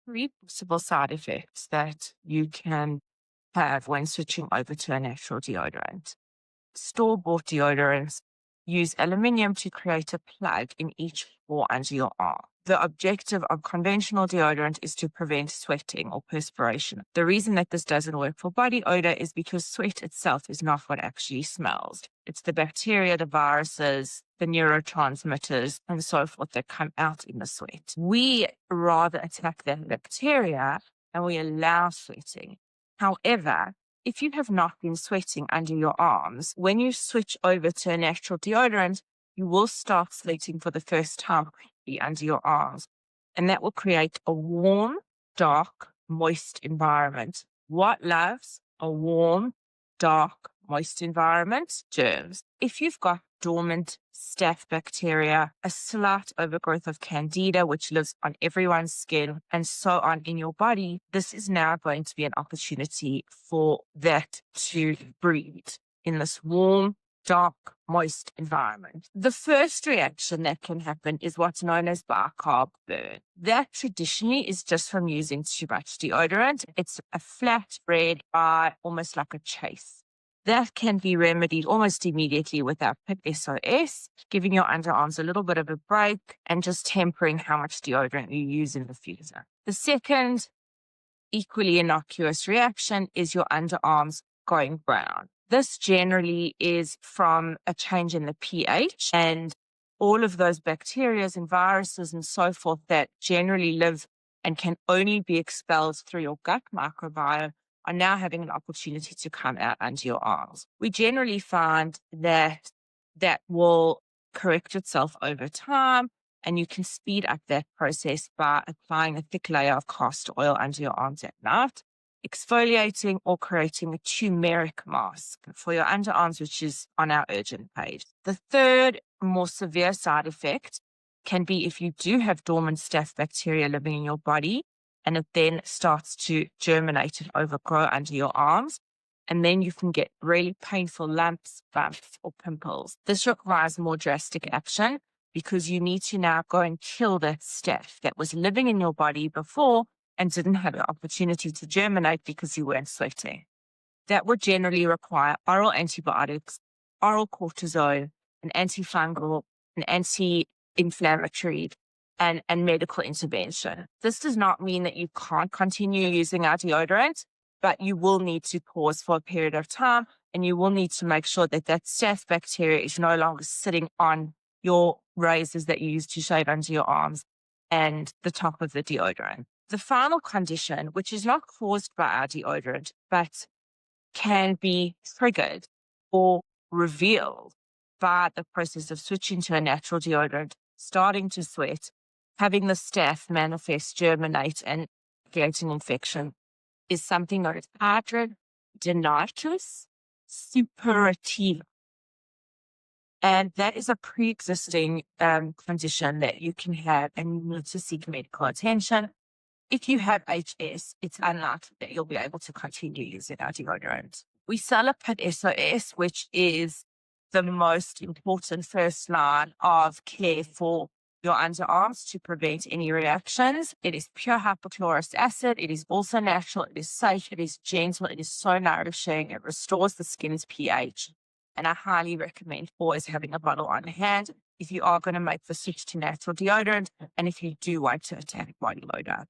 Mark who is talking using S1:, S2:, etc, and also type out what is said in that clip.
S1: three possible side effects that you can have when switching over to a natural deodorant. Store-bought deodorants use aluminium to create a plug in each pore under your arm. The objective of conventional deodorant is to prevent sweating or perspiration. The reason that this doesn't work for body odor is because sweat itself is not what actually smells. It's the bacteria, the viruses, the neurotransmitters, and so forth that come out in the sweat. We rather attack that bacteria and we allow sweating. However, if you have not been sweating under your arms, when you switch over to a natural deodorant, you will start sweating for the first time under your arms. And that will create a warm, dark, moist environment. What loves a warm, dark, moist environment? Germs. If you've got dormant staph bacteria, a slight overgrowth of candida, which lives on everyone's skin, and so on in your body, this is now going to be an opportunity for that to breed in this warm, dark, moist environment. The first reaction that can happen is what's known as bicarb burn. That traditionally is just from using too much deodorant. It's a flat red eye, almost like a chase. That can be remedied almost immediately with our PIT SOS, giving your underarms a little bit of a break and just tempering how much deodorant you use in the future. The second equally innocuous reaction is your underarms going brown. This generally is from a change in the pH and all of those bacteria and viruses and so forth that generally live and can only be expelled through your gut microbiome are now having an opportunity to come out under your arms. We generally find that that will correct itself over time, and you can speed up that process by applying a thick layer of castor oil under your arms at night, exfoliating, or creating a turmeric mask for your underarms, which is on our urgent page. The third, more severe side effect can be if you do have dormant staph bacteria living in your body, and it then starts to germinate and overgrow under your arms. And then you can get really painful lumps, bumps, or pimples. This requires more drastic action because you need to now go and kill that staph that was living in your body before and didn't have the opportunity to germinate because you weren't sweating. That would generally require oral antibiotics, oral cortisone, an antifungal, an anti-inflammatory, and medical intervention. This does not mean that you can't continue using our deodorant, but you will need to pause for a period of time, and you will need to make sure that that staph bacteria is no longer sitting on your razors that you use to shave under your arms and the top of the deodorant. The final condition, which is not caused by our deodorant, but can be triggered or revealed by the process of switching to a natural deodorant, starting to sweat, having the staph manifest, germinate, and creating infection, is something known as hidradenitis suppurativa. And that is a pre-existing condition that you can have and you need to seek medical attention. If you have HS, it's unlikely that you'll be able to continue using our deodorant. We sell a PIT SOS, which is the most important first line of care for your underarms to prevent any reactions. It is pure hypochlorous acid. It is also natural. It is safe. It is gentle. It is so nourishing. It restores the skin's pH. And I highly recommend always having a bottle on hand if you are going to make the switch to natural deodorant and if you do want to attack body odor.